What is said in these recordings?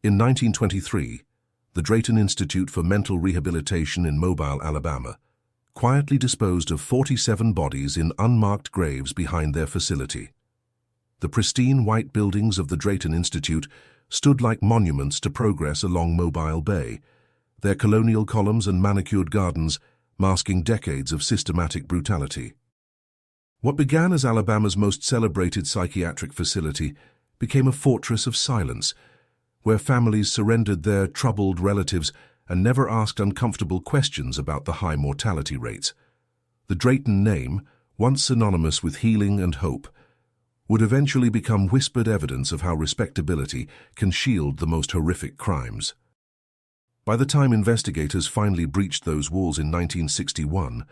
In 1923, the Drayton Institute for Mental Rehabilitation in Mobile, Alabama, quietly disposed of 47 bodies in unmarked graves behind their facility. The pristine white buildings of the Drayton Institute stood like monuments to progress along Mobile Bay, their colonial columns and manicured gardens masking decades of systematic brutality. What began as Alabama's most celebrated psychiatric facility became a fortress of silence, where families surrendered their troubled relatives and never asked uncomfortable questions about the high mortality rates. The Drayton name, once synonymous with healing and hope, would eventually become whispered evidence of how respectability can shield the most horrific crimes. By the time investigators finally breached those walls in 1961,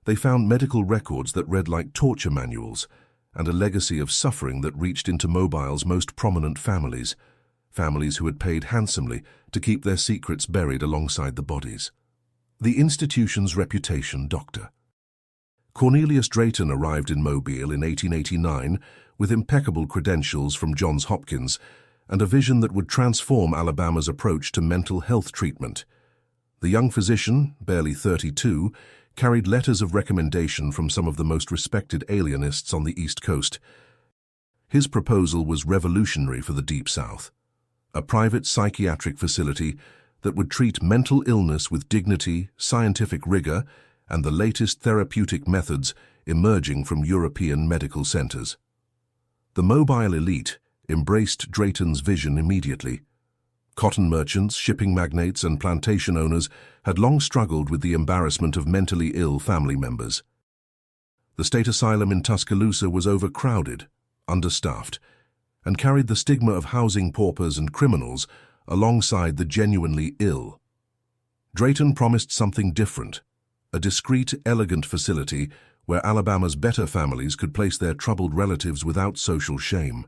they found medical records that read like torture manuals and a legacy of suffering that reached into Mobile's most prominent families who had paid handsomely to keep their secrets buried alongside the bodies. The institution's reputation, Dr. Cornelius Drayton arrived in Mobile in 1889 with impeccable credentials from Johns Hopkins and a vision that would transform Alabama's approach to mental health treatment. The young physician, barely 32, carried letters of recommendation from some of the most respected alienists on the East Coast. His proposal was revolutionary for the Deep South, a private psychiatric facility that would treat mental illness with dignity, scientific rigor, and the latest therapeutic methods emerging from European medical centers. The Mobile elite embraced Drayton's vision immediately. Cotton merchants, shipping magnates, and plantation owners had long struggled with the embarrassment of mentally ill family members. The state asylum in Tuscaloosa was overcrowded, understaffed, and carried the stigma of housing paupers and criminals alongside the genuinely ill. Drayton promised something different, a discreet, elegant facility where Alabama's better families could place their troubled relatives without social shame.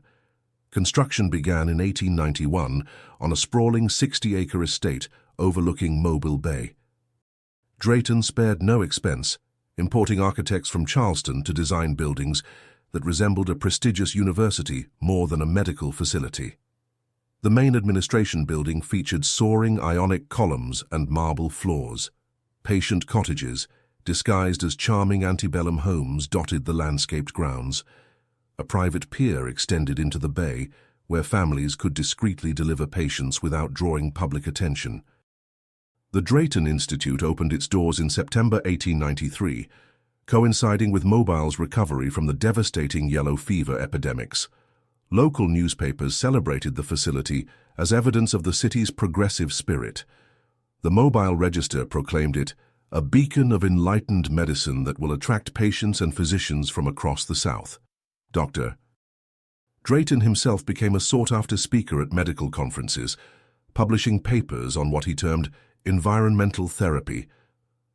Construction began in 1891 on a sprawling 60-acre estate overlooking Mobile Bay. Drayton spared no expense, importing architects from Charleston to design buildings that resembled a prestigious university more than a medical facility. The main administration building featured soaring Ionic columns and marble floors. Patient cottages, disguised as charming antebellum homes, dotted the landscaped grounds. A private pier extended into the bay, where families could discreetly deliver patients without drawing public attention. The Drayton Institute opened its doors in September 1893, coinciding with Mobile's recovery from the devastating yellow fever epidemics. Local newspapers celebrated the facility as evidence of the city's progressive spirit. The Mobile Register proclaimed it a beacon of enlightened medicine that will attract patients and physicians from across the South. Dr. Drayton himself became a sought-after speaker at medical conferences, publishing papers on what he termed environmental therapy,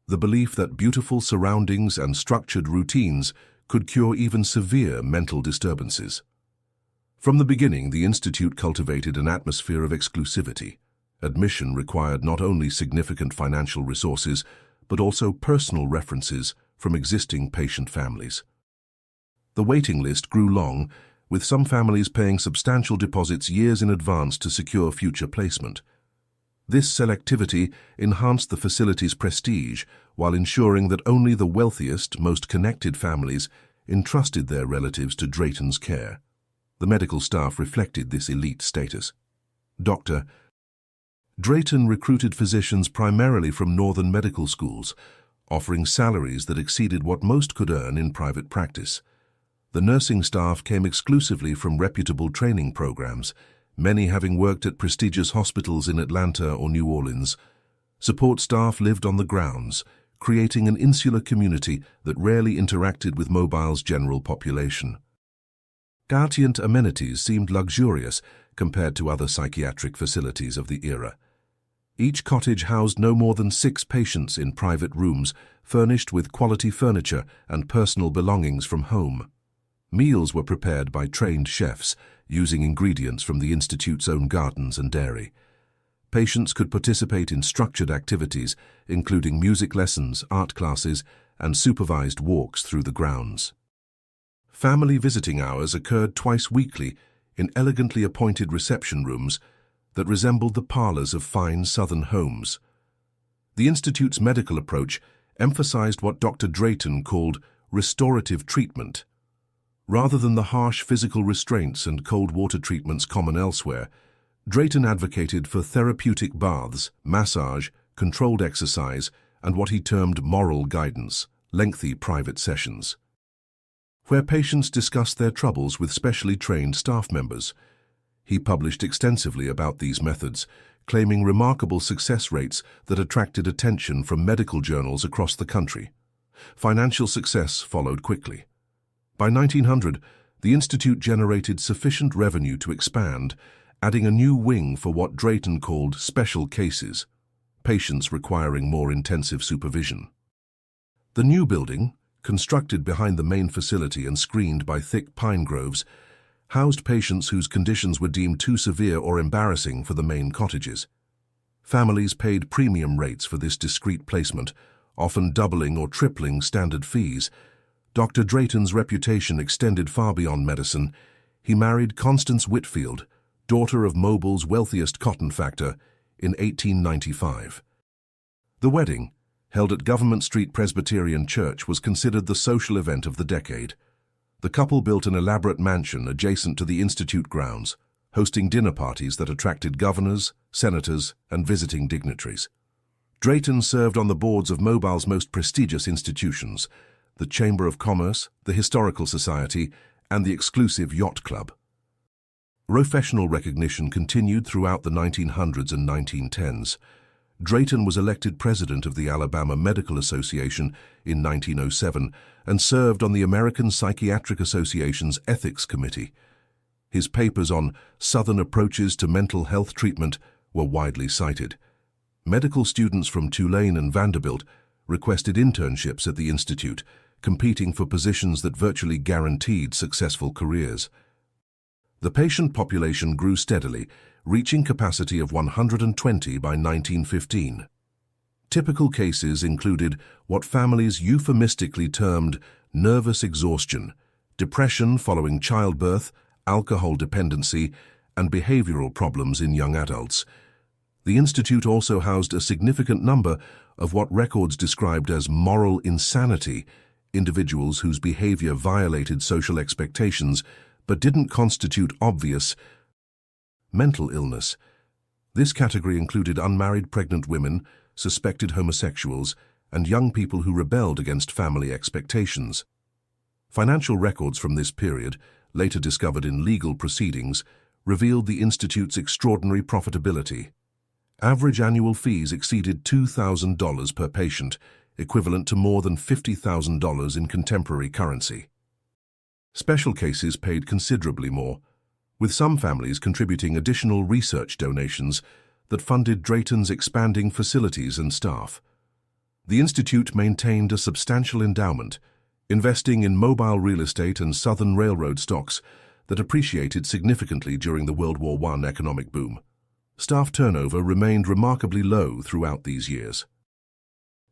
the belief that beautiful surroundings and structured routines could cure even severe mental disturbances. From the beginning, the Institute cultivated an atmosphere of exclusivity. Admission required not only significant financial resources, but also personal references from existing patient families. The waiting list grew long, with some families paying substantial deposits years in advance to secure future placement. This selectivity enhanced the facility's prestige while ensuring that only the wealthiest, most connected families entrusted their relatives to Drayton's care. The medical staff reflected this elite status. Dr. Drayton recruited physicians primarily from northern medical schools, offering salaries that exceeded what most could earn in private practice. The nursing staff came exclusively from reputable training programs, many having worked at prestigious hospitals in Atlanta or New Orleans. Support staff lived on the grounds, creating an insular community that rarely interacted with Mobile's general population. Gaudiant amenities seemed luxurious compared to other psychiatric facilities of the era. Each cottage housed no more than 6 patients in private rooms, furnished with quality furniture and personal belongings from home. Meals were prepared by trained chefs, using ingredients from the Institute's own gardens and dairy. Patients could participate in structured activities, including music lessons, art classes, and supervised walks through the grounds. Family visiting hours occurred twice weekly in elegantly appointed reception rooms that resembled the parlors of fine southern homes. The Institute's medical approach emphasized what Dr. Drayton called restorative treatment. Rather than the harsh physical restraints and cold water treatments common elsewhere, Drayton advocated for therapeutic baths, massage, controlled exercise, and what he termed moral guidance, lengthy private sessions, where patients discussed their troubles with specially trained staff members. He published extensively about these methods, claiming remarkable success rates that attracted attention from medical journals across the country. Financial success followed quickly. By 1900, the Institute generated sufficient revenue to expand, adding a new wing for what Drayton called special cases, patients requiring more intensive supervision. The new building, constructed behind the main facility and screened by thick pine groves, housed patients whose conditions were deemed too severe or embarrassing for the main cottages. Families paid premium rates for this discreet placement, often doubling or tripling standard fees. Dr. Drayton's reputation extended far beyond medicine. He married Constance Whitfield, daughter of Mobile's wealthiest cotton factor, in 1895. The wedding, held at Government Street Presbyterian Church, was considered the social event of the decade. The couple built an elaborate mansion adjacent to the Institute grounds, hosting dinner parties that attracted governors, senators, and visiting dignitaries. Drayton served on the boards of Mobile's most prestigious institutions, the Chamber of Commerce, the Historical Society, and the exclusive Yacht Club. Professional recognition continued throughout the 1900s and 1910s. Drayton was elected president of the Alabama Medical Association in 1907 and served on the American Psychiatric Association's Ethics Committee. His papers on Southern approaches to mental health treatment were widely cited. Medical students from Tulane and Vanderbilt requested internships at the Institute, competing for positions that virtually guaranteed successful careers. The patient population grew steadily, reaching capacity of 120 by 1915. Typical cases included what families euphemistically termed nervous exhaustion, depression following childbirth, alcohol dependency, and behavioral problems in young adults. The Institute also housed a significant number of what records described as moral insanity, individuals whose behavior violated social expectations but didn't constitute obvious mental illness. This category included unmarried pregnant women, suspected homosexuals, and young people who rebelled against family expectations. Financial records from this period, later discovered in legal proceedings, revealed the Institute's extraordinary profitability. Average annual fees exceeded $2,000 per patient, equivalent to more than $50,000 in contemporary currency. Special cases paid considerably more, with some families contributing additional research donations that funded Drayton's expanding facilities and staff. The Institute maintained a substantial endowment, investing in mobile real estate and Southern Railroad stocks that appreciated significantly during the World War I economic boom. Staff turnover remained remarkably low throughout these years.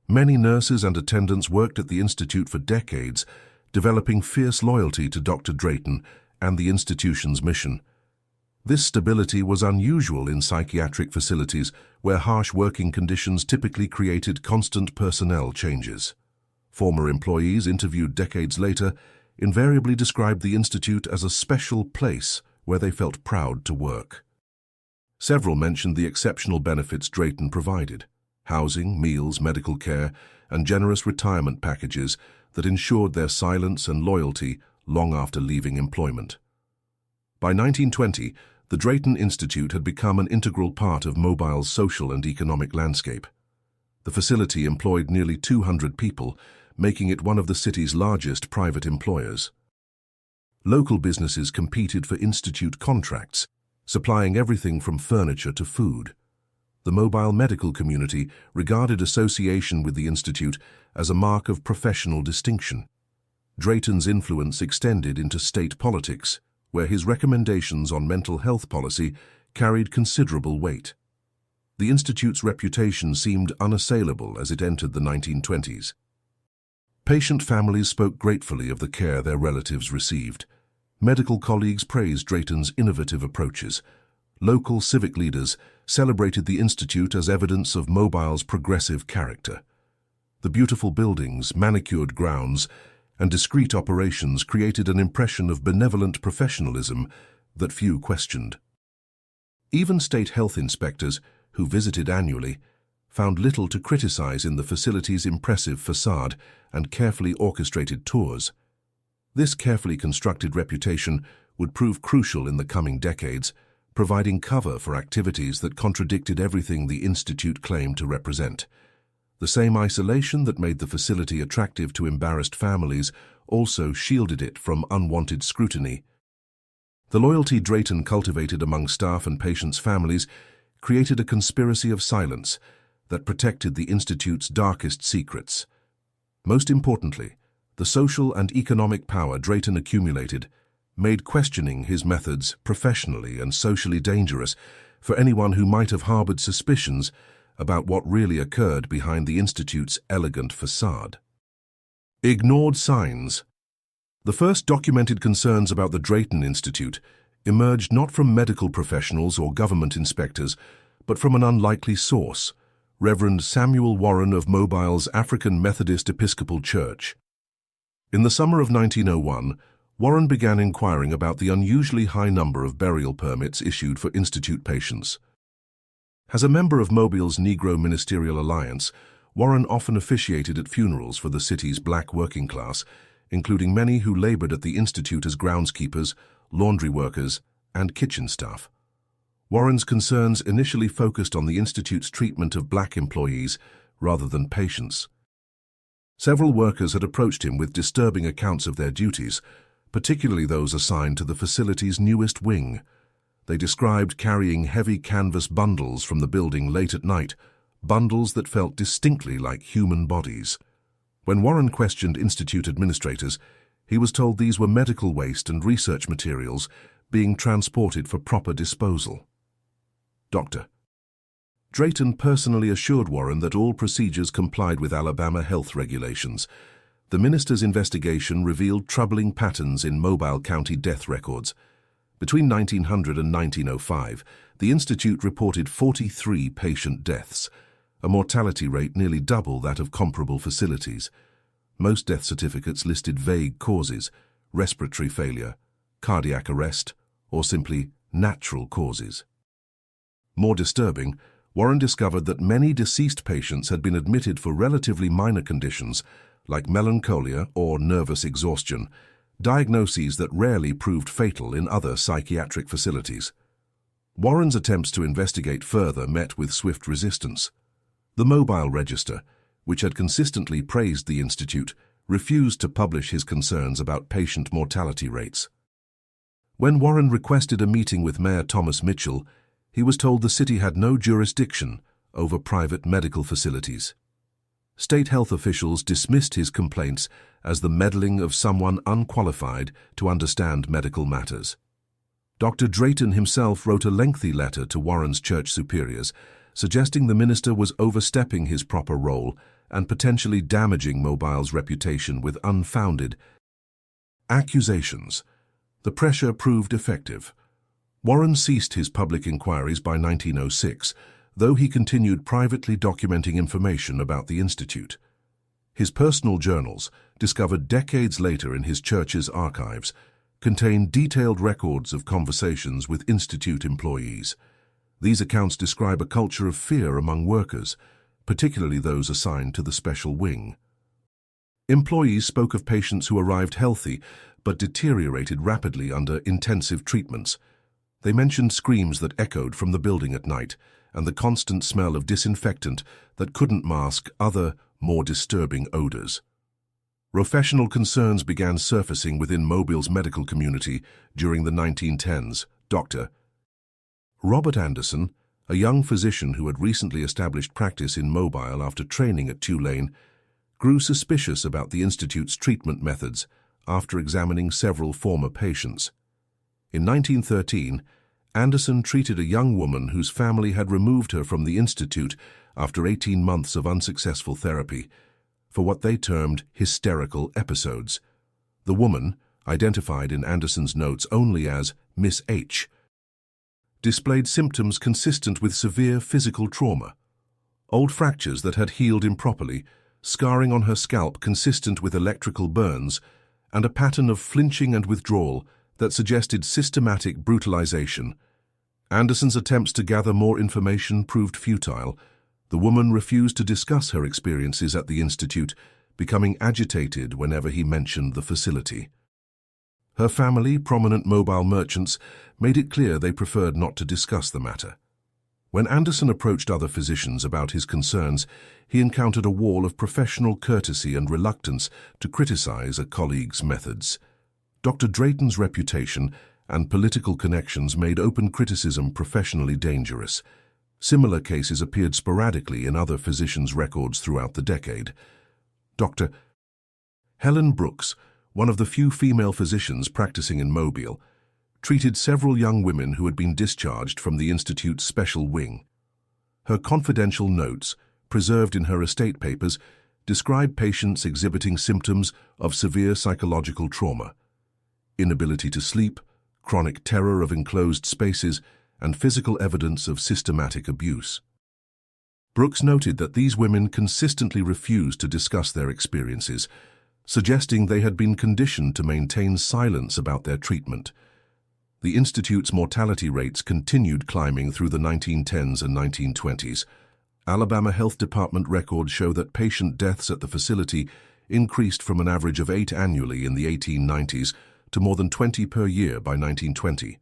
Many nurses and attendants worked at the Institute for decades, developing fierce loyalty to Dr. Drayton and the institution's mission. This stability was unusual in psychiatric facilities where harsh working conditions typically created constant personnel changes. Former employees interviewed decades later invariably described the Institute as a special place where they felt proud to work. Several mentioned the exceptional benefits Drayton provided: housing, meals, medical care, and generous retirement packages that ensured their silence and loyalty long after leaving employment. By 1920, the Drayton Institute had become an integral part of Mobile's social and economic landscape. The facility employed nearly 200 people, making it one of the city's largest private employers. Local businesses competed for Institute contracts, supplying everything from furniture to food. The Mobile medical community regarded association with the Institute as a mark of professional distinction. Drayton's influence extended into state politics, where his recommendations on mental health policy carried considerable weight. The Institute's reputation seemed unassailable as it entered the 1920s. Patient families spoke gratefully of the care their relatives received. Medical colleagues praised Drayton's innovative approaches, Local civic leaders celebrated the institute as evidence of Mobile's progressive character. The beautiful buildings, manicured grounds, and discreet operations created an impression of benevolent professionalism that few questioned. Even state health inspectors, who visited annually, found little to criticize in the facility's impressive facade and carefully orchestrated tours. This carefully constructed reputation would prove crucial in the coming decades, providing cover for activities that contradicted everything the institute claimed to represent. The same isolation that made the facility attractive to embarrassed families also shielded it from unwanted scrutiny. The loyalty Drayton cultivated among staff and patients' families created a conspiracy of silence that protected the institute's darkest secrets. Most importantly, the social and economic power Drayton accumulated made questioning his methods professionally and socially dangerous for anyone who might have harbored suspicions about what really occurred behind the institute's elegant facade. Ignored signs. The first documented concerns about the Drayton Institute emerged not from medical professionals or government inspectors, but from an unlikely source, Reverend Samuel Warren of Mobile's African Methodist Episcopal Church. In the summer of 1901, Warren began inquiring about the unusually high number of burial permits issued for institute patients. As a member of Mobile's Negro Ministerial Alliance, Warren often officiated at funerals for the city's black working class, including many who labored at the institute as groundskeepers, laundry workers, and kitchen staff. Warren's concerns initially focused on the institute's treatment of black employees rather than patients. Several workers had approached him with disturbing accounts of their duties, particularly those assigned to the facility's newest wing. They described carrying heavy canvas bundles from the building late at night, bundles that felt distinctly like human bodies. When Warren questioned institute administrators, he was told these were medical waste and research materials being transported for proper disposal. Dr. Drayton personally assured Warren that all procedures complied with Alabama health regulations. The minister's investigation revealed troubling patterns in Mobile County death records. Between 1900 and 1905, the institute reported 43 patient deaths, a mortality rate nearly double that of comparable facilities. Most death certificates listed vague causes, respiratory failure, cardiac arrest, or simply natural causes. More disturbing, Warren discovered that many deceased patients had been admitted for relatively minor conditions like melancholia or nervous exhaustion, diagnoses that rarely proved fatal in other psychiatric facilities. Warren's attempts to investigate further met with swift resistance. The Mobile Register, which had consistently praised the institute, refused to publish his concerns about patient mortality rates. When Warren requested a meeting with Mayor Thomas Mitchell, he was told the city had no jurisdiction over private medical facilities. State health officials dismissed his complaints as the meddling of someone unqualified to understand medical matters. Dr. Drayton himself wrote a lengthy letter to Warren's church superiors, suggesting the minister was overstepping his proper role and potentially damaging Mobile's reputation with unfounded accusations. The pressure proved effective. Warren ceased his public inquiries by 1906, though he continued privately documenting information about the institute. His personal journals, discovered decades later in his church's archives, contain detailed records of conversations with institute employees. These accounts describe a culture of fear among workers, particularly those assigned to the special wing. Employees spoke of patients who arrived healthy but deteriorated rapidly under intensive treatments. They mentioned screams that echoed from the building at night and the constant smell of disinfectant that couldn't mask other, more disturbing odors. Professional concerns began surfacing within Mobile's medical community during the 1910s. Dr. Robert Anderson, a young physician who had recently established practice in Mobile after training at Tulane, grew suspicious about the institute's treatment methods after examining several former patients. In 1913, Anderson treated a young woman whose family had removed her from the institute after 18 months of unsuccessful therapy for what they termed hysterical episodes. The woman, identified in Anderson's notes only as Miss H., displayed symptoms consistent with severe physical trauma. Old fractures that had healed improperly, scarring on her scalp consistent with electrical burns, and a pattern of flinching and withdrawal that suggested systematic brutalization. Anderson's attempts to gather more information proved futile. The woman refused to discuss her experiences at the institute, becoming agitated whenever he mentioned the facility. Her family, prominent mobile merchants, made it clear they preferred not to discuss the matter. When Anderson approached other physicians about his concerns, he encountered a wall of professional courtesy and reluctance to criticize a colleague's methods. Dr. Drayton's reputation and political connections made open criticism professionally dangerous. Similar cases appeared sporadically in other physicians' records throughout the decade. Dr. Helen Brooks, one of the few female physicians practicing in Mobile, treated several young women who had been discharged from the Institute's special wing. Her confidential notes, preserved in her estate papers, describe patients exhibiting symptoms of severe psychological trauma, inability to sleep, chronic terror of enclosed spaces, and physical evidence of systematic abuse. Brooks noted that these women consistently refused to discuss their experiences, suggesting they had been conditioned to maintain silence about their treatment. The Institute's mortality rates continued climbing through the 1910s and 1920s. Alabama Health Department records show that patient deaths at the facility increased from an average of 8 annually in the 1890s to more than 20 per year by 1920.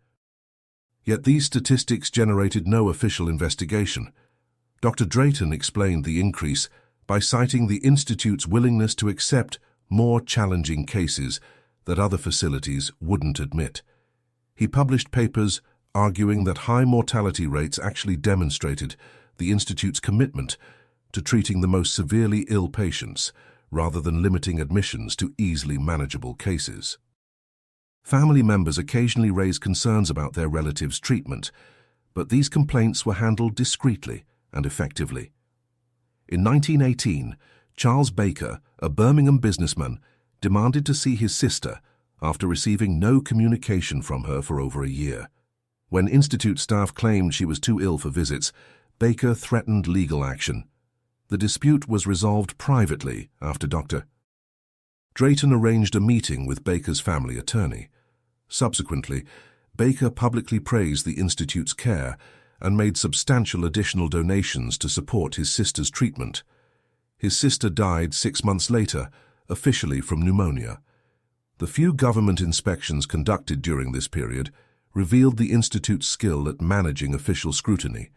Yet these statistics generated no official investigation. Dr. Drayton explained the increase by citing the Institute's willingness to accept more challenging cases that other facilities wouldn't admit. He published papers arguing that high mortality rates actually demonstrated the Institute's commitment to treating the most severely ill patients, rather than limiting admissions to easily manageable cases. Family members occasionally raised concerns about their relatives' treatment, but these complaints were handled discreetly and effectively. In 1918, Charles Baker, a Birmingham businessman, demanded to see his sister after receiving no communication from her for over a year. When Institute staff claimed she was too ill for visits, Baker threatened legal action. The dispute was resolved privately after Dr. Drayton arranged a meeting with Baker's family attorney. Subsequently, Baker publicly praised the Institute's care and made substantial additional donations to support his sister's treatment. His sister died 6 months later, officially from pneumonia. The few government inspections conducted during this period revealed the Institute's skill at managing official scrutiny.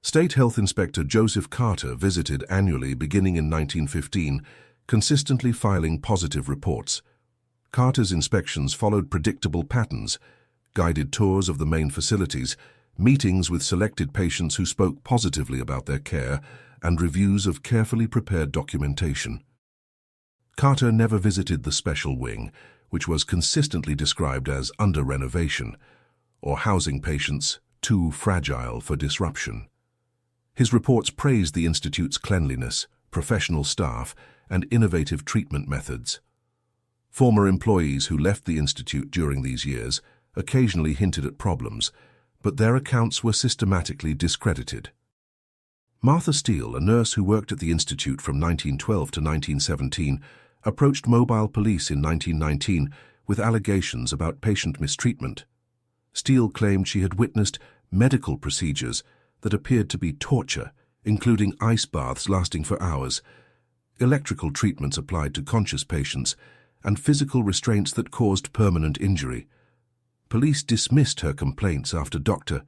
State Health Inspector Joseph Carter visited annually beginning in 1915, consistently filing positive reports. Carter's inspections followed predictable patterns: guided tours of the main facilities, meetings with selected patients who spoke positively about their care, and reviews of carefully prepared documentation. Carter never visited the special wing, which was consistently described as under renovation, or housing patients too fragile for disruption. His reports praised the Institute's cleanliness, professional staff, and innovative treatment methods. Former employees who left the Institute during these years occasionally hinted at problems, but their accounts were systematically discredited. Martha Steele, a nurse who worked at the Institute from 1912 to 1917, approached Mobile Police in 1919 with allegations about patient mistreatment. Steele claimed she had witnessed medical procedures that appeared to be torture, including ice baths lasting for hours, electrical treatments applied to conscious patients, and physical restraints that caused permanent injury. Police dismissed her complaints after Dr.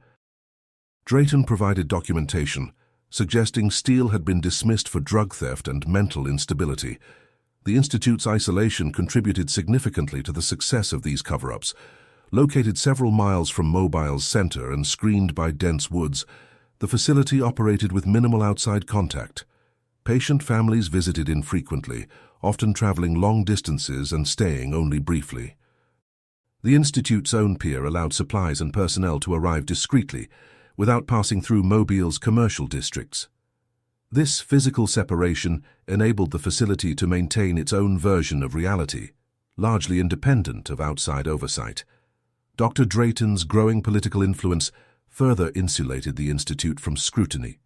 Drayton provided documentation, suggesting Steele had been dismissed for drug theft and mental instability. The Institute's isolation contributed significantly to the success of these cover-ups. Located several miles from Mobile's center and screened by dense woods, the facility operated with minimal outside contact. Patient families visited infrequently, often traveling long distances and staying only briefly. The Institute's own pier allowed supplies and personnel to arrive discreetly, without passing through Mobile's commercial districts. This physical separation enabled the facility to maintain its own version of reality, largely independent of outside oversight. Dr. Drayton's growing political influence further insulated the institute from scrutiny.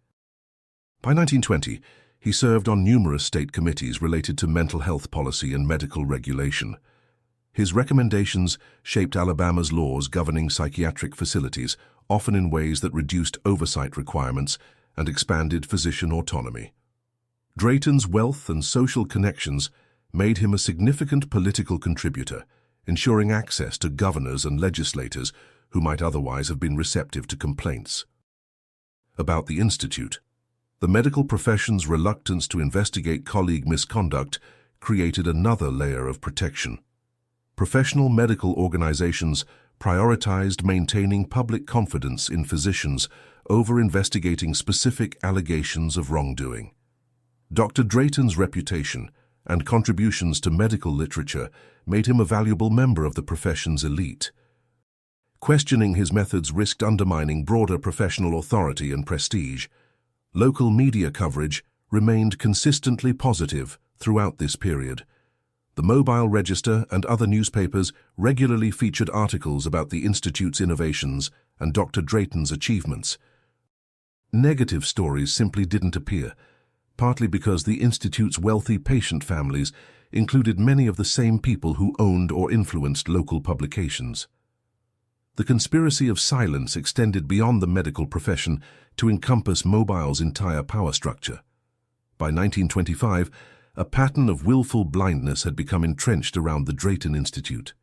By 1920, he served on numerous state committees related to mental health policy and medical regulation. His recommendations shaped Alabama's laws governing psychiatric facilities, often in ways that reduced oversight requirements and expanded physician autonomy. Drayton's wealth and social connections made him a significant political contributor, ensuring access to governors and legislators who might otherwise have been receptive to complaints. About the institute, the medical profession's reluctance to investigate colleague misconduct created another layer of protection. Professional medical organizations prioritized maintaining public confidence in physicians over investigating specific allegations of wrongdoing. Dr. Drayton's reputation and contributions to medical literature made him a valuable member of the profession's elite. Questioning his methods risked undermining broader professional authority and prestige. Local media coverage remained consistently positive throughout this period. The Mobile Register and other newspapers regularly featured articles about the Institute's innovations and Dr. Drayton's achievements. Negative stories simply didn't appear, partly because the Institute's wealthy patient families included many of the same people who owned or influenced local publications. The conspiracy of silence extended beyond the medical profession to encompass Mobile's entire power structure. By 1925, a pattern of willful blindness had become entrenched around the Drayton Institute.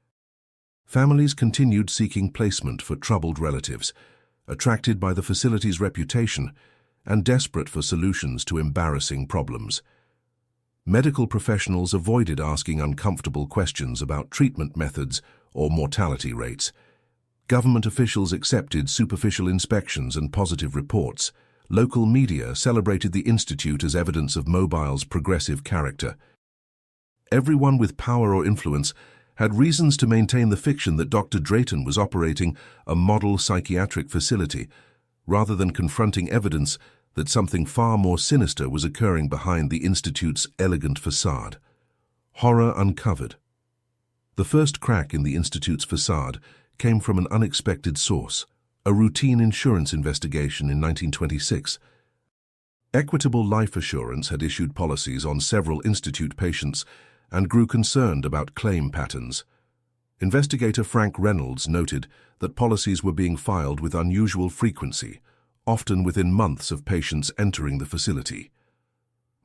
Families continued seeking placement for troubled relatives, attracted by the facility's reputation and desperate for solutions to embarrassing problems. Medical professionals avoided asking uncomfortable questions about treatment methods or mortality rates. Government officials accepted superficial inspections and positive reports. Local media celebrated the Institute as evidence of Mobile's progressive character. Everyone with power or influence had reasons to maintain the fiction that Dr. Drayton was operating a model psychiatric facility, rather than confronting evidence that something far more sinister was occurring behind the Institute's elegant facade. Horror uncovered. The first crack in the Institute's facade came from an unexpected source: a routine insurance investigation in 1926. Equitable Life Assurance had issued policies on several Institute patients and grew concerned about claim patterns. Investigator Frank Reynolds noted that policies were being filed with unusual frequency, often within months of patients entering the facility.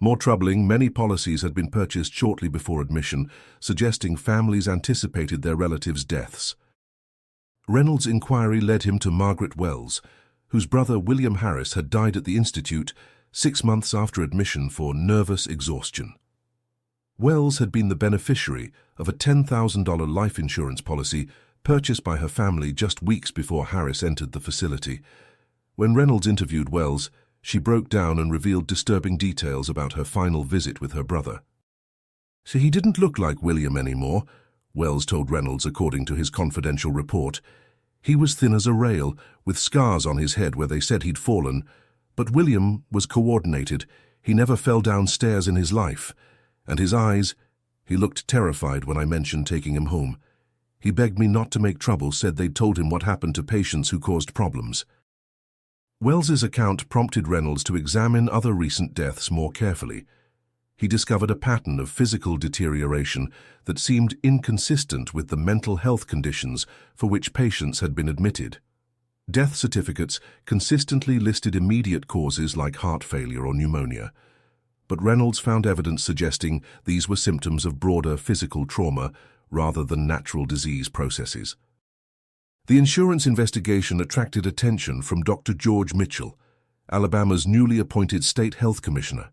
More troubling, many policies had been purchased shortly before admission, suggesting families anticipated their relatives' deaths. Reynolds' inquiry led him to Margaret Wells, whose brother William Harris had died at the Institute 6 months after admission for nervous exhaustion. Wells had been the beneficiary of a $10,000 life insurance policy purchased by her family just weeks before Harris entered the facility. When Reynolds interviewed Wells, she broke down and revealed disturbing details about her final visit with her brother. "So he didn't look like William anymore," Wells told Reynolds according to his confidential report. "He was thin as a rail, with scars on his head where they said he'd fallen. But William was coordinated. He never fell downstairs in his life. And his eyes, he looked terrified when I mentioned taking him home. He begged me not to make trouble, said they'd told him what happened to patients who caused problems." Wells's account prompted Reynolds to examine other recent deaths more carefully. He discovered a pattern of physical deterioration that seemed inconsistent with the mental health conditions for which patients had been admitted. Death certificates consistently listed immediate causes like heart failure or pneumonia, but Reynolds found evidence suggesting these were symptoms of broader physical trauma rather than natural disease processes. The insurance investigation attracted attention from Dr. George Mitchell, Alabama's newly appointed state health commissioner.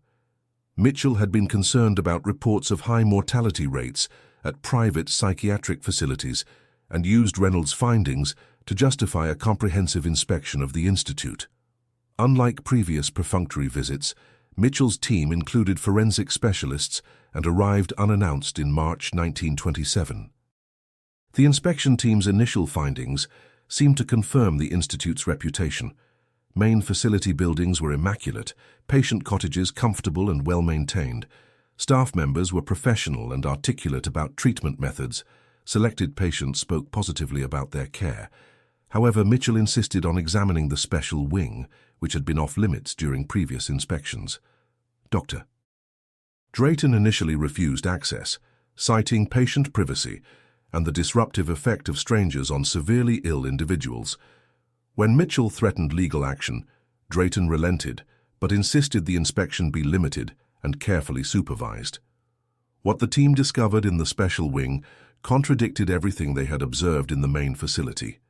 Mitchell had been concerned about reports of high mortality rates at private psychiatric facilities and used Reynolds' findings to justify a comprehensive inspection of the Institute. Unlike previous perfunctory visits, Mitchell's team included forensic specialists and arrived unannounced in March 1927. The inspection team's initial findings seemed to confirm the Institute's reputation. Main facility buildings were immaculate, patient cottages comfortable and well-maintained. Staff members were professional and articulate about treatment methods. Selected patients spoke positively about their care. However, Mitchell insisted on examining the special wing, which had been off-limits during previous inspections. Dr. Drayton initially refused access, citing patient privacy and the disruptive effect of strangers on severely ill individuals. When Mitchell threatened legal action, Drayton relented, but insisted the inspection be limited and carefully supervised. What the team discovered in the special wing contradicted everything they had observed in the main facility.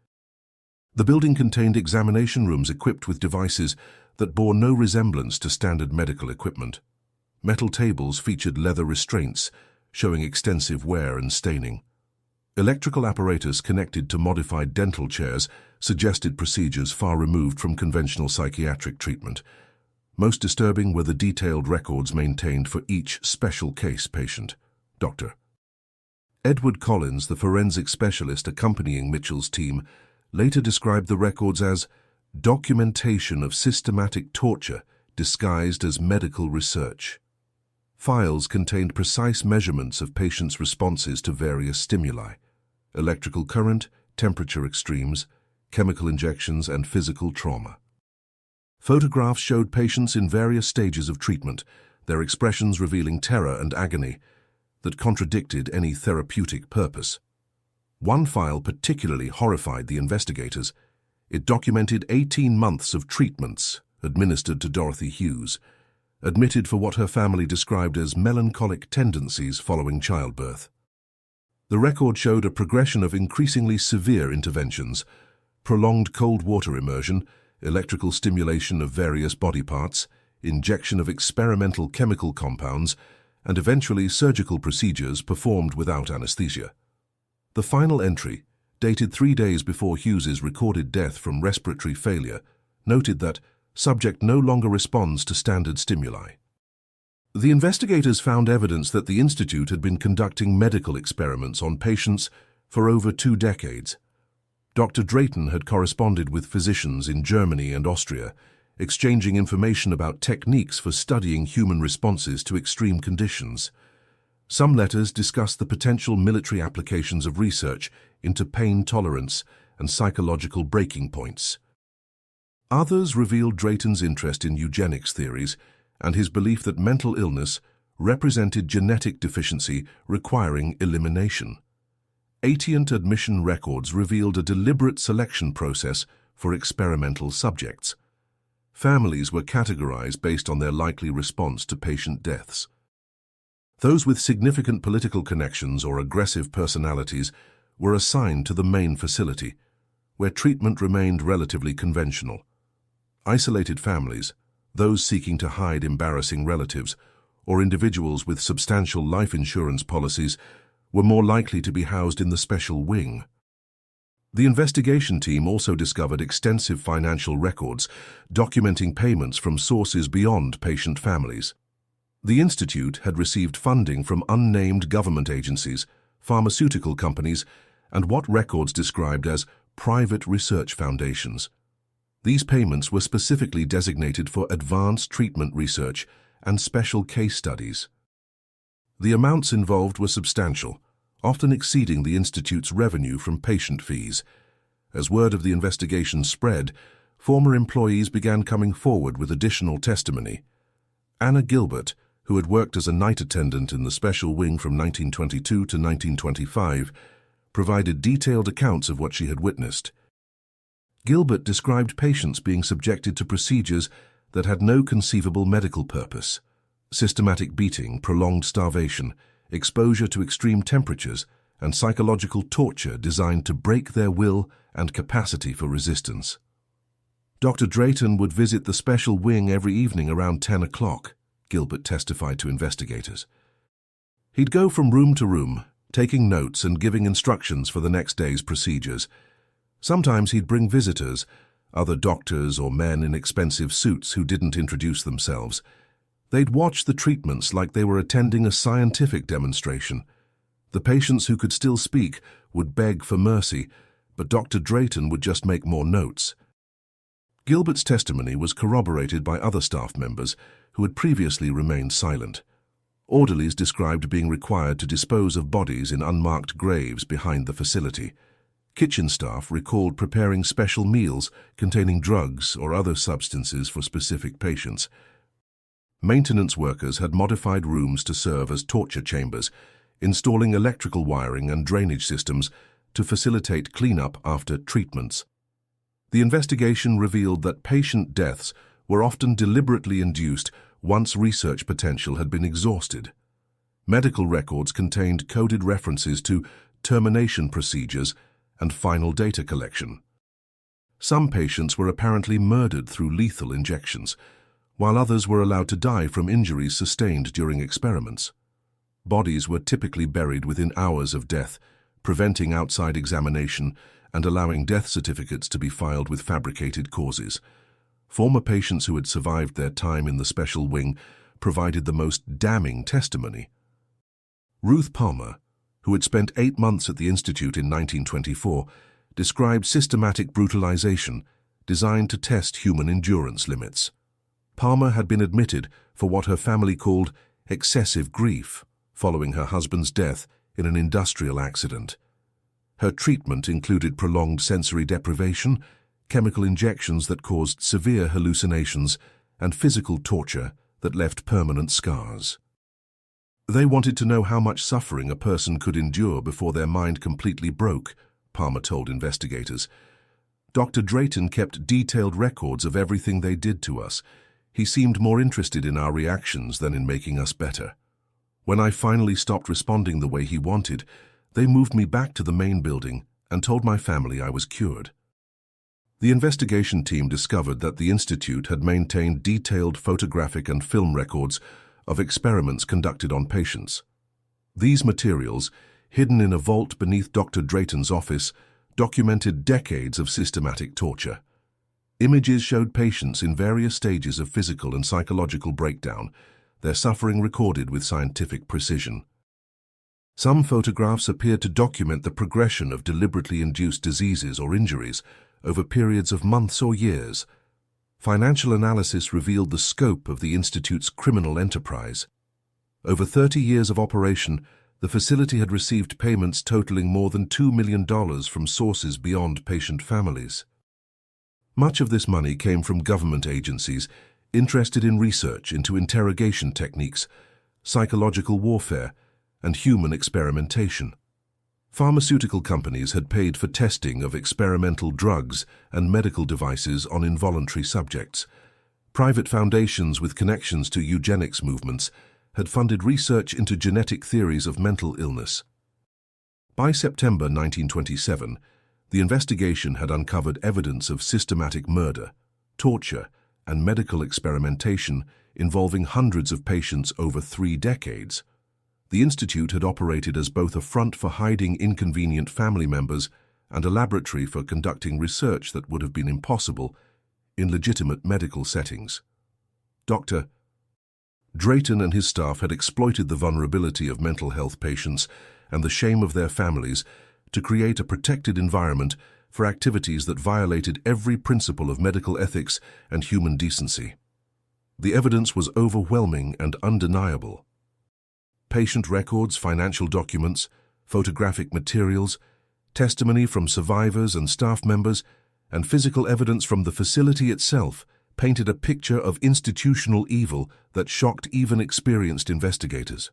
The building contained examination rooms equipped with devices that bore no resemblance to standard medical equipment. Metal tables featured leather restraints, showing extensive wear and staining. Electrical apparatus connected to modified dental chairs suggested procedures far removed from conventional psychiatric treatment. Most disturbing were the detailed records maintained for each special case patient. Dr. Edward Collins, the forensic specialist accompanying Mitchell's team, later described the records as documentation of systematic torture disguised as medical research. Files contained precise measurements of patients' responses to various stimuli: electrical current, temperature extremes, chemical injections, and physical trauma. Photographs showed patients in various stages of treatment, their expressions revealing terror and agony that contradicted any therapeutic purpose. One file particularly horrified the investigators. It documented 18 months of treatments administered to Dorothy Hughes, admitted for what her family described as melancholic tendencies following childbirth. The record showed a progression of increasingly severe interventions: prolonged cold water immersion, electrical stimulation of various body parts, injection of experimental chemical compounds, and eventually surgical procedures performed without anesthesia. The final entry, dated 3 days before Hughes's recorded death from respiratory failure, noted that subject no longer responds to standard stimuli. The investigators found evidence that the Institute had been conducting medical experiments on patients for over 2 decades. Dr. Drayton had corresponded with physicians in Germany and Austria, exchanging information about techniques for studying human responses to extreme conditions. Some letters discussed the potential military applications of research into pain tolerance and psychological breaking points. Others revealed Drayton's interest in eugenics theories and his belief that mental illness represented genetic deficiency requiring elimination. Atient admission records revealed a deliberate selection process for experimental subjects. Families were categorized based on their likely response to patient deaths. Those with significant political connections or aggressive personalities were assigned to the main facility, where treatment remained relatively conventional. Isolated families, those seeking to hide embarrassing relatives, or individuals with substantial life insurance policies were more likely to be housed in the special wing. The investigation team also discovered extensive financial records documenting payments from sources beyond patient families. The Institute had received funding from unnamed government agencies, pharmaceutical companies, and what records described as private research foundations. These payments were specifically designated for advanced treatment research and special case studies. The amounts involved were substantial, often exceeding the Institute's revenue from patient fees. As word of the investigation spread, former employees began coming forward with additional testimony. Anna Gilbert, who had worked as a night attendant in the special wing from 1922 to 1925, provided detailed accounts of what she had witnessed. Gilbert described patients being subjected to procedures that had no conceivable medical purpose: systematic beating, prolonged starvation, exposure to extreme temperatures, and psychological torture designed to break their will and capacity for resistance. Dr. Drayton would visit the special wing every evening around 10 o'clock, Gilbert testified to investigators. He'd go from room to room, taking notes and giving instructions for the next day's procedures. Sometimes he'd bring visitors, other doctors or men in expensive suits who didn't introduce themselves. They'd watch the treatments like they were attending a scientific demonstration. The patients who could still speak would beg for mercy, but Dr. Drayton would just make more notes. Gilbert's testimony was corroborated by other staff members who had previously remained silent. Orderlies described being required to dispose of bodies in unmarked graves behind the facility. Kitchen staff recalled preparing special meals containing drugs or other substances for specific patients. Maintenance workers had modified rooms to serve as torture chambers, installing electrical wiring and drainage systems to facilitate cleanup after treatments. The investigation revealed that patient deaths were often deliberately induced once research potential had been exhausted. Medical records contained coded references to termination procedures and final data collection. Some patients were apparently murdered through lethal injections, while others were allowed to die from injuries sustained during experiments. Bodies were typically buried within hours of death, preventing outside examination and allowing death certificates to be filed with fabricated causes. Former patients who had survived their time in the special wing provided the most damning testimony. Ruth Palmer, who had spent 8 months at the Institute in 1924, described systematic brutalization designed to test human endurance limits. Palmer had been admitted for what her family called excessive grief following her husband's death in an industrial accident. Her treatment included prolonged sensory deprivation, chemical injections that caused severe hallucinations, and physical torture that left permanent scars. They wanted to know how much suffering a person could endure before their mind completely broke, Palmer told investigators. Dr. Drayton kept detailed records of everything they did to us. He seemed more interested in our reactions than in making us better. When I finally stopped responding the way he wanted, they moved me back to the main building and told my family I was cured. The investigation team discovered that the Institute had maintained detailed photographic and film records of experiments conducted on patients. These materials, hidden in a vault beneath Dr. Drayton's office, documented decades of systematic torture. Images showed patients in various stages of physical and psychological breakdown, their suffering recorded with scientific precision. Some photographs appeared to document the progression of deliberately induced diseases or injuries over periods of months or years. Financial analysis revealed the scope of the Institute's criminal enterprise. Over 30 years of operation, the facility had received payments totaling more than $2 million from sources beyond patient families. Much of this money came from government agencies interested in research into interrogation techniques, psychological warfare, and human experimentation. Pharmaceutical companies had paid for testing of experimental drugs and medical devices on involuntary subjects. Private foundations with connections to eugenics movements had funded research into genetic theories of mental illness. By September 1927, the investigation had uncovered evidence of systematic murder, torture, and medical experimentation involving hundreds of patients over 3 decades. The Institute had operated as both a front for hiding inconvenient family members and a laboratory for conducting research that would have been impossible in legitimate medical settings. Dr. Drayton and his staff had exploited the vulnerability of mental health patients and the shame of their families to create a protected environment for activities that violated every principle of medical ethics and human decency. The evidence was overwhelming and undeniable. Patient records, financial documents, photographic materials, testimony from survivors and staff members, and physical evidence from the facility itself painted a picture of institutional evil that shocked even experienced investigators.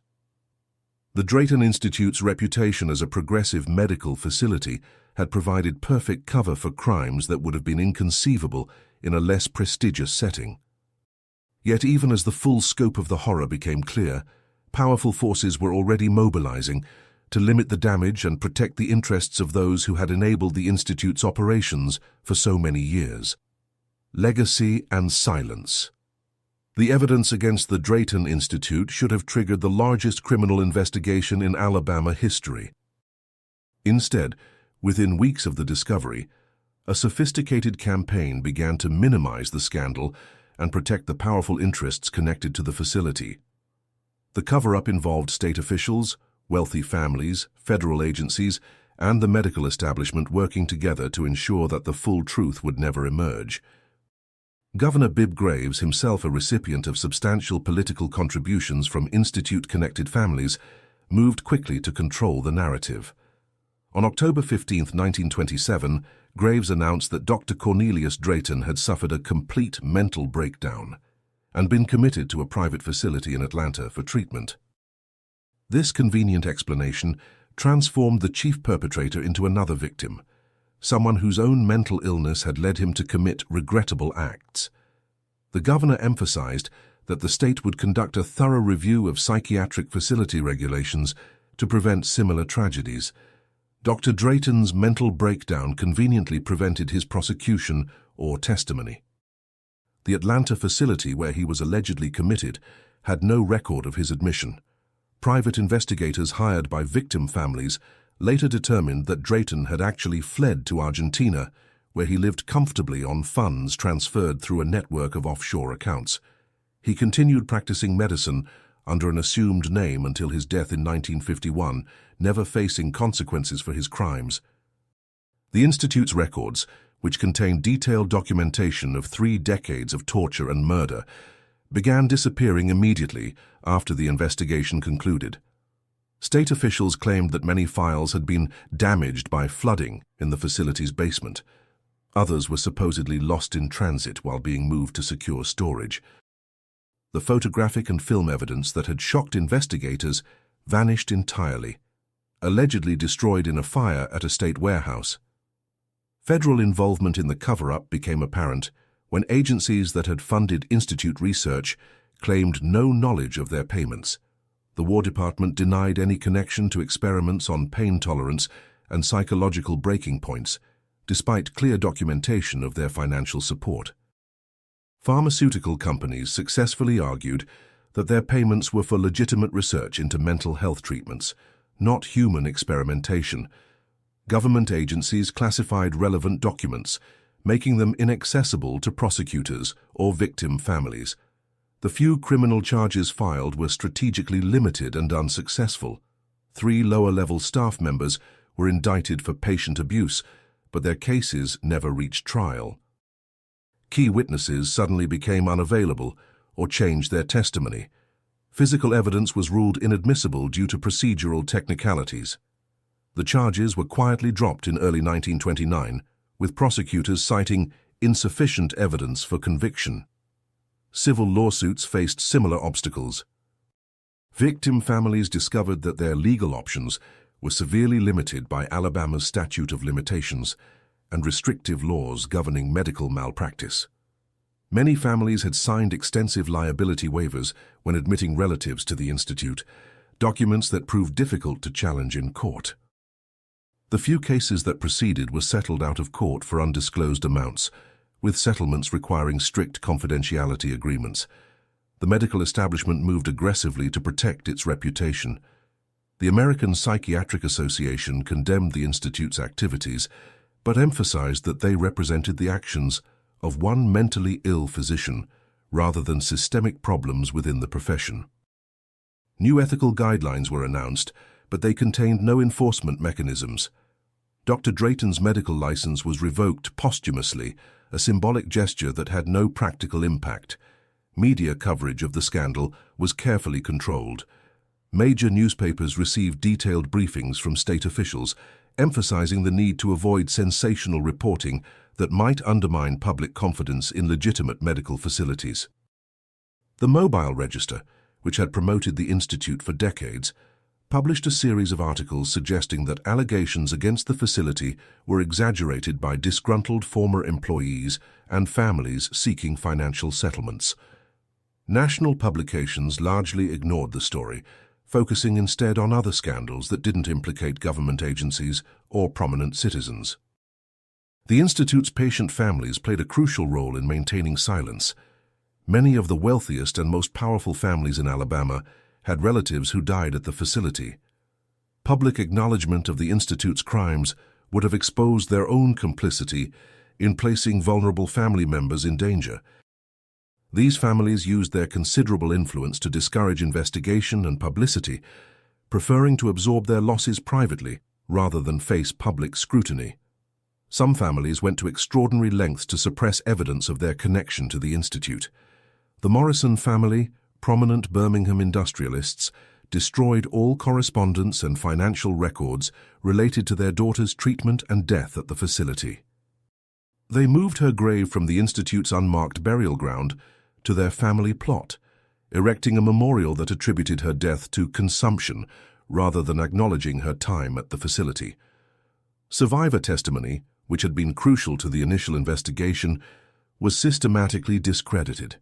The Drayton Institute's reputation as a progressive medical facility had provided perfect cover for crimes that would have been inconceivable in a less prestigious setting. Yet even as the full scope of the horror became clear, powerful forces were already mobilizing to limit the damage and protect the interests of those who had enabled the Institute's operations for so many years. Legacy and silence. The evidence against the Drayton Institute should have triggered the largest criminal investigation in Alabama history. Instead, within weeks of the discovery, a sophisticated campaign began to minimize the scandal and protect the powerful interests connected to the facility. The cover-up involved state officials, wealthy families, federal agencies, and the medical establishment working together to ensure that the full truth would never emerge. Governor Bibb Graves, himself a recipient of substantial political contributions from Institute-connected families, moved quickly to control the narrative. On October 15, 1927, Graves announced that Dr. Cornelius Drayton had suffered a complete mental breakdown and been committed to a private facility in Atlanta for treatment. This convenient explanation transformed the chief perpetrator into another victim, someone whose own mental illness had led him to commit regrettable acts. The governor emphasized that the state would conduct a thorough review of psychiatric facility regulations to prevent similar tragedies. Dr. Drayton's mental breakdown conveniently prevented his prosecution or testimony. The Atlanta facility where he was allegedly committed had no record of his admission. Private investigators hired by victim families later determined that Drayton had actually fled to Argentina, where he lived comfortably on funds transferred through a network of offshore accounts. He continued practicing medicine under an assumed name until his death in 1951, never facing consequences for his crimes. The Institute's records, which contained detailed documentation of 3 decades of torture and murder, began disappearing immediately after the investigation concluded. State officials claimed that many files had been damaged by flooding in the facility's basement. Others were supposedly lost in transit while being moved to secure storage. The photographic and film evidence that had shocked investigators vanished entirely, allegedly destroyed in a fire at a state warehouse. Federal involvement in the cover-up became apparent when agencies that had funded Institute research claimed no knowledge of their payments. The War Department denied any connection to experiments on pain tolerance and psychological breaking points, despite clear documentation of their financial support. Pharmaceutical companies successfully argued that their payments were for legitimate research into mental health treatments, not human experimentation. Government agencies classified relevant documents, making them inaccessible to prosecutors or victim families. The few criminal charges filed were strategically limited and unsuccessful. 3 lower-level staff members were indicted for patient abuse, but their cases never reached trial. Key witnesses suddenly became unavailable or changed their testimony. Physical evidence was ruled inadmissible due to procedural technicalities. The charges were quietly dropped in early 1929, with prosecutors citing insufficient evidence for conviction. Civil lawsuits faced similar obstacles. Victim families discovered that their legal options were severely limited by Alabama's statute of limitations and restrictive laws governing medical malpractice. Many families had signed extensive liability waivers when admitting relatives to the Institute, documents that proved difficult to challenge in court. The few cases that proceeded were settled out of court for undisclosed amounts, with settlements requiring strict confidentiality agreements. The medical establishment moved aggressively to protect its reputation. The American Psychiatric Association condemned the Institute's activities, but emphasized that they represented the actions of one mentally ill physician rather than systemic problems within the profession. New ethical guidelines were announced, but they contained no enforcement mechanisms. Dr. Drayton's medical license was revoked posthumously, a symbolic gesture that had no practical impact. Media coverage of the scandal was carefully controlled. Major newspapers received detailed briefings from state officials, emphasizing the need to avoid sensational reporting that might undermine public confidence in legitimate medical facilities. The Mobile Register, which had promoted the Institute for decades, published a series of articles suggesting that allegations against the facility were exaggerated by disgruntled former employees and families seeking financial settlements. National publications largely ignored the story, focusing instead on other scandals that didn't implicate government agencies or prominent citizens. The Institute's patient families played a crucial role in maintaining silence. Many of the wealthiest and most powerful families in Alabama had relatives who died at the facility. Public acknowledgement of the Institute's crimes would have exposed their own complicity in placing vulnerable family members in danger. These families used their considerable influence to discourage investigation and publicity, preferring to absorb their losses privately rather than face public scrutiny. Some families went to extraordinary lengths to suppress evidence of their connection to the Institute. The Morrison family, prominent Birmingham industrialists, destroyed all correspondence and financial records related to their daughter's treatment and death at the facility. They moved her grave from the Institute's unmarked burial ground to their family plot, erecting a memorial that attributed her death to consumption rather than acknowledging her time at the facility. Survivor testimony, which had been crucial to the initial investigation, was systematically discredited.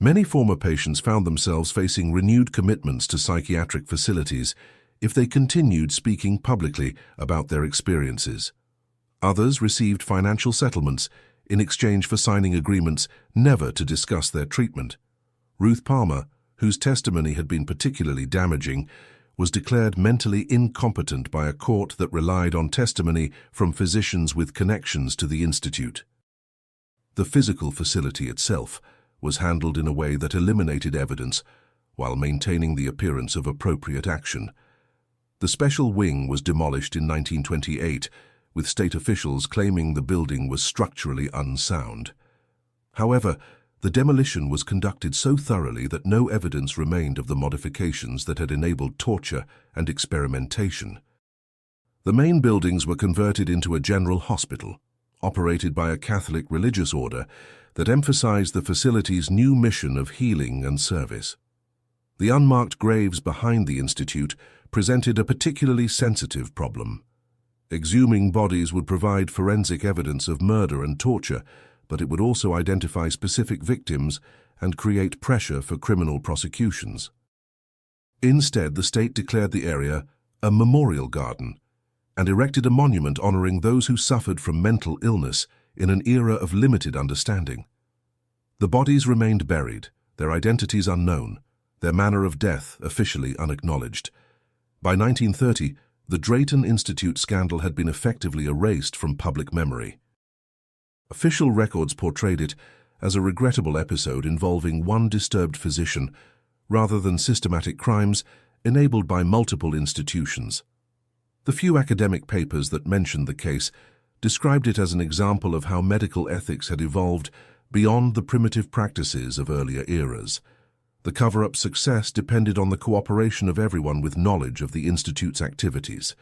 Many former patients found themselves facing renewed commitments to psychiatric facilities if they continued speaking publicly about their experiences. Others received financial settlements in exchange for signing agreements never to discuss their treatment. Ruth Palmer, whose testimony had been particularly damaging, was declared mentally incompetent by a court that relied on testimony from physicians with connections to the Institute. The physical facility itself was handled in a way that eliminated evidence while maintaining the appearance of appropriate action. The special wing was demolished in 1928, with state officials claiming the building was structurally unsound. However, the demolition was conducted so thoroughly that no evidence remained of the modifications that had enabled torture and experimentation. The main buildings were converted into a general hospital, operated by a Catholic religious order that emphasized the facility's new mission of healing and service. The unmarked graves behind the Institute presented a particularly sensitive problem. Exhuming bodies would provide forensic evidence of murder and torture, but it would also identify specific victims and create pressure for criminal prosecutions. Instead, the state declared the area a memorial garden and erected a monument honoring those who suffered from mental illness in an era of limited understanding. The bodies remained buried, their identities unknown, their manner of death officially unacknowledged. By 1930, the Drayton Institute scandal had been effectively erased from public memory. Official records portrayed it as a regrettable episode involving one disturbed physician, rather than systematic crimes enabled by multiple institutions. The few academic papers that mentioned the case described it as an example of how medical ethics had evolved beyond the primitive practices of earlier eras. The cover-up's success depended on the cooperation of everyone with knowledge of the Institute's activities.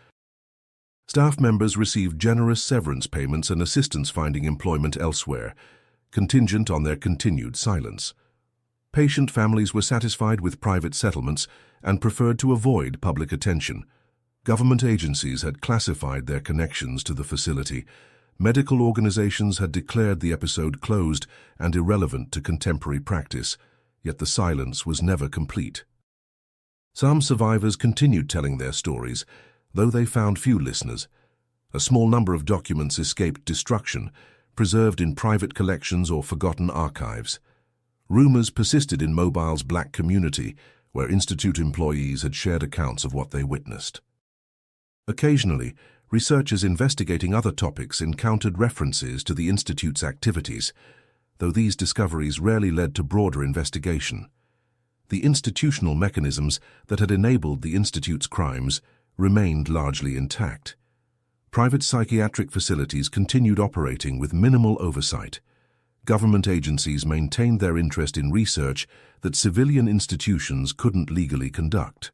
Staff members received generous severance payments and assistance finding employment elsewhere, contingent on their continued silence. Patient families were satisfied with private settlements and preferred to avoid public attention. Government agencies had classified their connections to the facility. Medical organizations had declared the episode closed and irrelevant to contemporary practice, yet the silence was never complete. Some survivors continued telling their stories, though they found few listeners. A small number of documents escaped destruction, preserved in private collections or forgotten archives. Rumors persisted in Mobile's black community, where Institute employees had shared accounts of what they witnessed. Occasionally, researchers investigating other topics encountered references to the Institute's activities, though these discoveries rarely led to broader investigation. The institutional mechanisms that had enabled the Institute's crimes remained largely intact. Private psychiatric facilities continued operating with minimal oversight. Government agencies maintained their interest in research that civilian institutions couldn't legally conduct.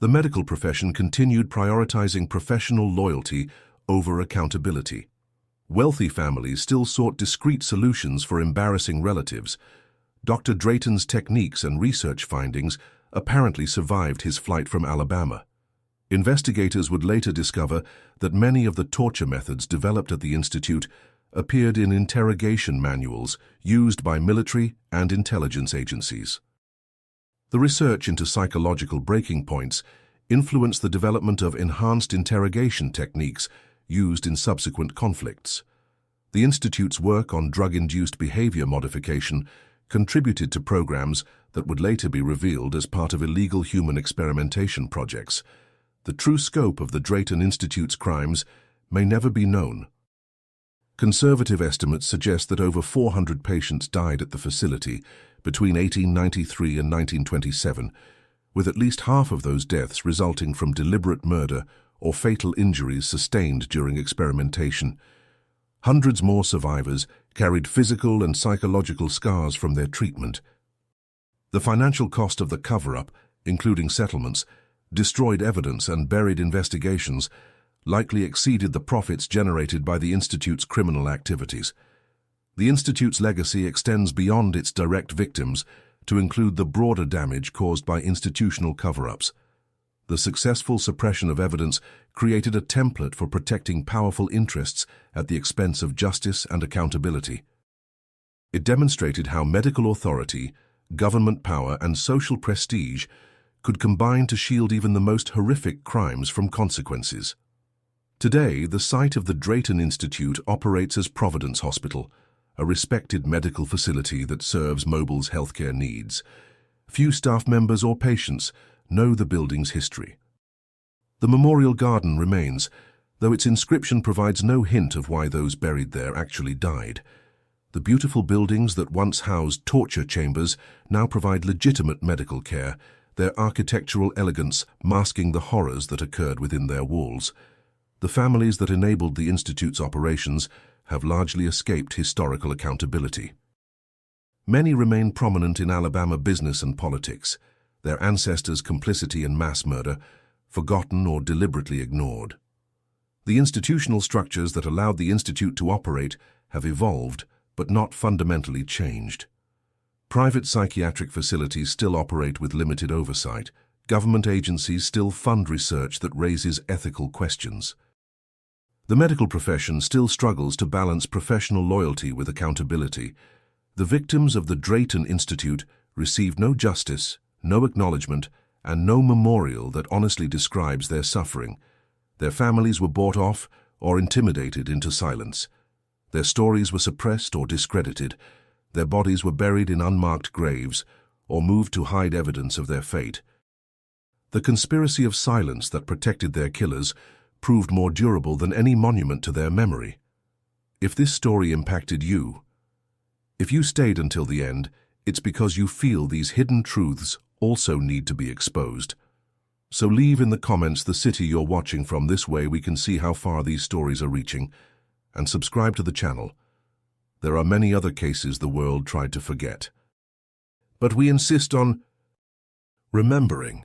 The medical profession continued prioritizing professional loyalty over accountability. Wealthy families still sought discreet solutions for embarrassing relatives. Dr. Drayton's techniques and research findings apparently survived his flight from Alabama. Investigators would later discover that many of the torture methods developed at the Institute appeared in interrogation manuals used by military and intelligence agencies. The research into psychological breaking points influenced the development of enhanced interrogation techniques used in subsequent conflicts. The Institute's work on drug-induced behavior modification contributed to programs that would later be revealed as part of illegal human experimentation projects. The true scope of the Drayton Institute's crimes may never be known. Conservative estimates suggest that over 400 patients died at the facility between 1893 and 1927, with at least half of those deaths resulting from deliberate murder or fatal injuries sustained during experimentation. Hundreds more survivors carried physical and psychological scars from their treatment. The financial cost of the cover-up including settlements, destroyed evidence and buried investigations, likely exceeded the profits generated by the Institute's criminal activities. The Institute's legacy extends beyond its direct victims to include the broader damage caused by institutional cover-ups. The successful suppression of evidence created a template for protecting powerful interests at the expense of justice and accountability. It demonstrated how medical authority, government power, and social prestige could combine to shield even the most horrific crimes from consequences. Today, the site of the Drayton Institute operates as Providence Hospital, a respected medical facility that serves Mobile's healthcare needs. Few staff members or patients know the building's history. The memorial garden remains, though its inscription provides no hint of why those buried there actually died. The beautiful buildings that once housed torture chambers now provide legitimate medical care, their architectural elegance masking the horrors that occurred within their walls. The families that enabled the Institute's operations have largely escaped historical accountability. Many remain prominent in Alabama business and politics, their ancestors' complicity in mass murder forgotten or deliberately ignored. The institutional structures that allowed the Institute to operate have evolved, but not fundamentally changed. Private psychiatric facilities still operate with limited oversight. Government agencies still fund research that raises ethical questions. The medical profession still struggles to balance professional loyalty with accountability. The victims of the Drayton Institute received no justice, no acknowledgement, and no memorial that honestly describes their suffering. Their families were bought off or intimidated into silence. Their stories were suppressed or discredited. Their bodies were buried in unmarked graves or moved to hide evidence of their fate. The conspiracy of silence that protected their killers proved more durable than any monument to their memory. If this story impacted you, if you stayed until the end, it's because you feel these hidden truths also need to be exposed. So leave in the comments the city you're watching from. This way we can see how far these stories are reaching. And subscribe to the channel. There are many other cases the world tried to forget. But we insist on remembering.